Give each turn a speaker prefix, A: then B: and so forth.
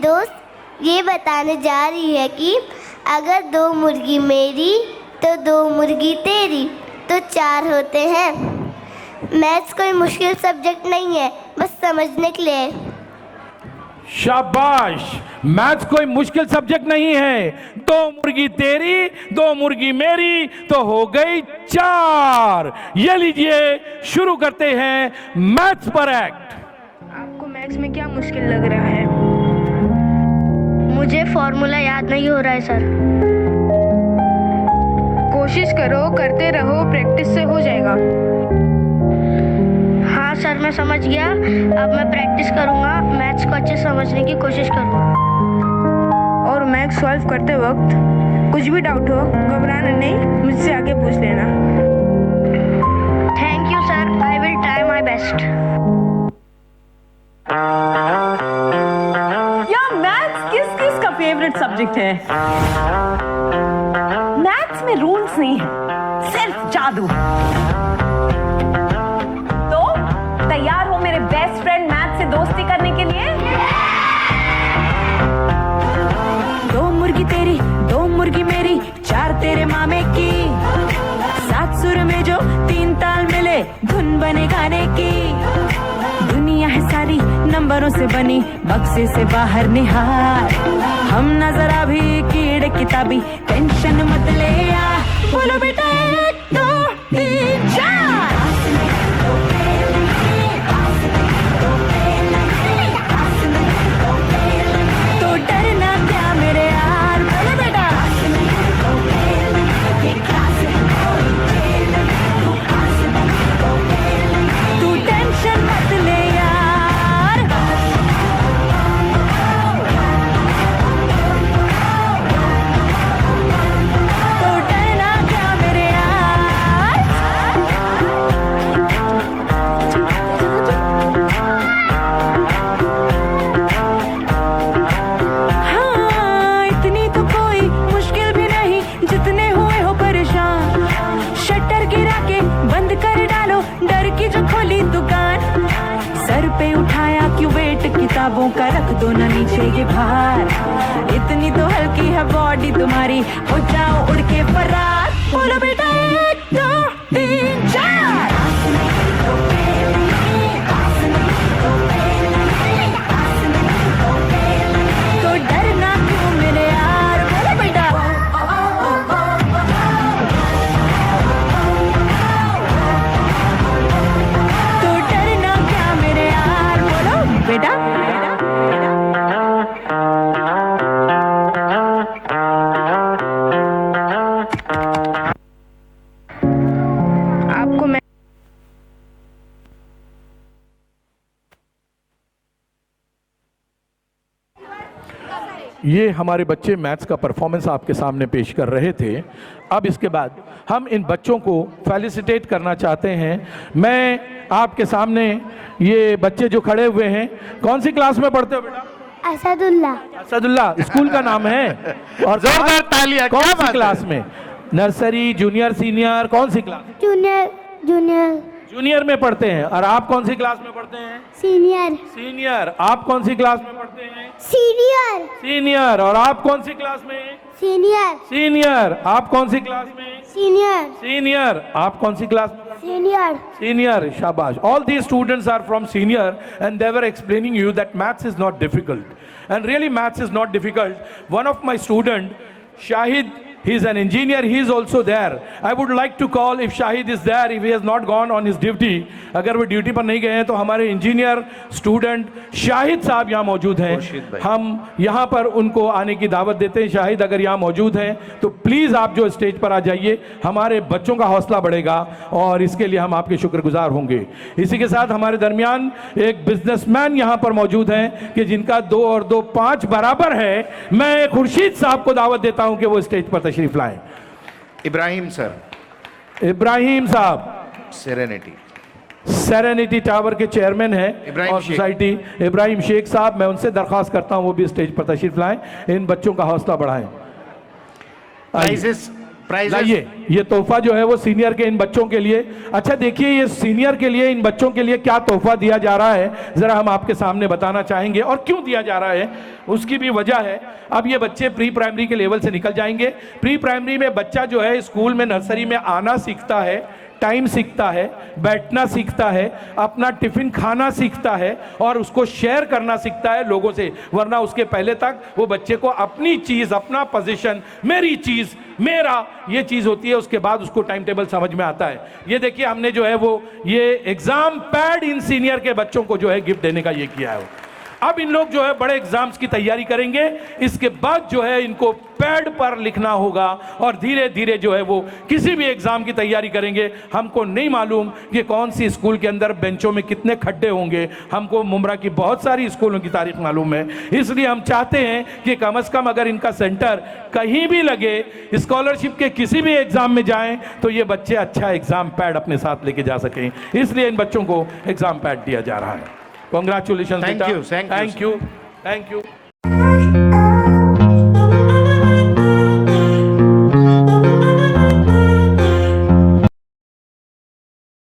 A: दोस्त ये बताने जा रही है कि अगर 2 मुर्गी मेरी तो 2 मुर्गी तेरी तो 4 होते हैं। मैथ्स कोई मुश्किल सब्जेक्ट नहीं है, बस समझने के लिए।
B: शाबाश, मैथ्स कोई मुश्किल सब्जेक्ट नहीं है। 2 मुर्गी तेरी 2 मुर्गी मेरी तो हो गई 4। ये लीजिए, शुरू करते हैं मैथ्स पर एक्ट।
C: आपको मैथ्स में क्या मुश्किल लग रहा है?
A: मुझे फॉर्मूला याद नहीं हो रहा है सर।
C: कोशिश करो, करते रहो, प्रैक्टिस से हो जाएगा।
A: हाँ सर, मैं समझ गया। अब मैं प्रैक्टिस करूँगा, मैथ्स को अच्छे समझने की कोशिश करूँगा।
C: और मैथ्स सॉल्व करते वक्त कुछ भी डाउट हो, घबराना नहीं, मुझसे आगे पूछ लेना।
A: Thank you sir, I will try my best.
D: यार मैथ्स किस किस का फेवरेट सब्जेक्ट है? मैथ्स में रूल्स नहीं है, सिर्फ जादू। तो तैयार हो मेरे बेस्ट फ्रेंड मैथ्स से दोस्ती करने के लिए?
E: 2 मुर्गी तेरी 2 मुर्गी मेरी 4 तेरे मामे की। 7 सुर में जो 3 ताल मिले धुन बने गाने की। दुनिया है सारी नंबरों से बनी, बक्से से बाहर निहार। हम नजर अभी कीड़े किताबी, टेंशन मत ले आ। बोलो बेटा 1 2 3 4। तो डरना क्या मेरे यार, बोलो बेटा। तू टेंशन मत ले यार। तो डरना क्या मेरे यार। हाँ, इतनी तो कोई मुश्किल भी नहीं, जितने हुए हो परेशान। शटर गिरा के बंद कर डालो, डर की जो खोली दुकान। सर पे उठाया क्यों वेट किताबों का, रख दो ना नीचे ये भार। इतनी तो हल्की है बॉडी तुम्हारी, हो जाओ उड़ के फरार। बोलो बेटा 1 2 3 4। तो डरना क्यों मेरे यार, बोलो बेटा। तो डरना क्या मेरे यार, बोलो बेटा।
C: आपको मैं
B: ये हमारे बच्चे मैथ्स का परफॉर्मेंस आपके सामने पेश कर रहे थे। अब इसके बाद हम इन बच्चों को फेलिसिटेट करना चाहते हैं। मैं आपके सामने ये बच्चे जो खड़े हुए हैं, कौन सी क्लास में पढ़ते हो बेटा?
A: असदुल्ला।
B: असदुल्ला स्कूल का नाम है। और
F: जोरदार तालियां,
B: कौन
F: क्या
B: सी
F: बात
B: क्लास में? नर्सरी, जूनियर, सीनियर, कौन सी क्लास?
A: जूनियर। जूनियर।
B: जूनियर में पढ़ते हैं। और आप कौन सी क्लास में पढ़ते हैं?
A: सीनियर।
B: सीनियर। आप कौन सी क्लास में पढ़ते हैं?
A: सीनियर।
B: सीनियर। और आप कौन सी क्लास में?
A: सीनियर।
B: सीनियर। आप कौन सी क्लास में?
A: सीनियर।
B: सीनियर। आप कौन सी क्लास में?
A: Senior.
B: Senior, shabash. All these students are from senior and they were explaining you that maths is not difficult. And really maths is not difficult. One of my student, Shahid, he is an engineer, he is also there. I would like to call if Shahid is there, if he has not gone on his duty. अगर वो duty पर नहीं गए हैं तो हमारे engineer student Shahid साहब यहाँ मौजूद हैं। हम यहाँ पर उनको आने की दावत देते हैं। शाहिद अगर यहाँ मौजूद हैं तो प्लीज़ आप जो स्टेज पर आ जाइए, हमारे बच्चों का हौसला बढ़ेगा और इसके लिए हम आपके शुक्रगुजार होंगे। इसी के साथ हमारे दरमियान एक बिजनेसमैन यहाँ पर मौजूद हैं कि जिनका 2 और 2 5 बराबर है। मैं खुर्शीद साहब को दावत देता हूँ कि वो स्टेज पर तशरीफ लाएं।
F: इब्राहिम सर,
B: इब्राहिम साहब सेरेनिटी टावर के चेयरमैन हैं और सोसाइटी। इब्राहिम शेख साहब, मैं उनसे दरख्वास्त करता हूं वो भी स्टेज पर तशरीफ लाएं, इन बच्चों का हौसला बढ़ाएं।
F: प्राइजेस
B: लाइए, ये तोहफा जो है वो सीनियर के इन बच्चों के लिए। अच्छा देखिए, ये सीनियर के लिए, इन बच्चों के लिए क्या तोहफा दिया जा रहा है, ज़रा हम आपके सामने बताना चाहेंगे। और क्यों दिया जा रहा है उसकी भी वजह है। अब ये बच्चे प्री प्राइमरी के लेवल से निकल जाएंगे। प्री प्राइमरी में बच्चा जो है स्कूल में, नर्सरी में आना सीखता है, टाइम सीखता है, बैठना सीखता है, अपना टिफिन खाना सीखता है और उसको शेयर करना सीखता है लोगों से। वरना उसके पहले तक वो बच्चे को अपनी चीज़, अपना पोजीशन, मेरी चीज़, मेरा, ये चीज़ होती है। उसके बाद उसको टाइम टेबल समझ में आता है। ये देखिए, हमने जो है वो ये एग्जाम पैड इन सीनियर के बच्चों को जो है गिफ्ट देने का ये किया है। अब इन लोग जो है बड़े एग्जाम्स की तैयारी करेंगे, इसके बाद जो है इनको पैड पर लिखना होगा और धीरे धीरे जो है वो किसी भी एग्जाम की तैयारी करेंगे। हमको नहीं मालूम कि कौन सी स्कूल के अंदर बेंचों में कितने खड्डे होंगे, हमको मुमरा की बहुत सारी स्कूलों की तारीख मालूम है। इसलिए हम चाहते हैं कि कम से कम अगर इनका सेंटर कहीं भी लगे, स्कॉलरशिप के किसी भी एग्जाम में जाएं, तो ये बच्चे अच्छा एग्जाम पैड अपने साथ लेके जा सकें। इसलिए इन बच्चों को एग्जाम पैड दिया जा रहा है। Congratulations,
F: Thank
B: Beta.
F: you, thank you,
B: Thank you.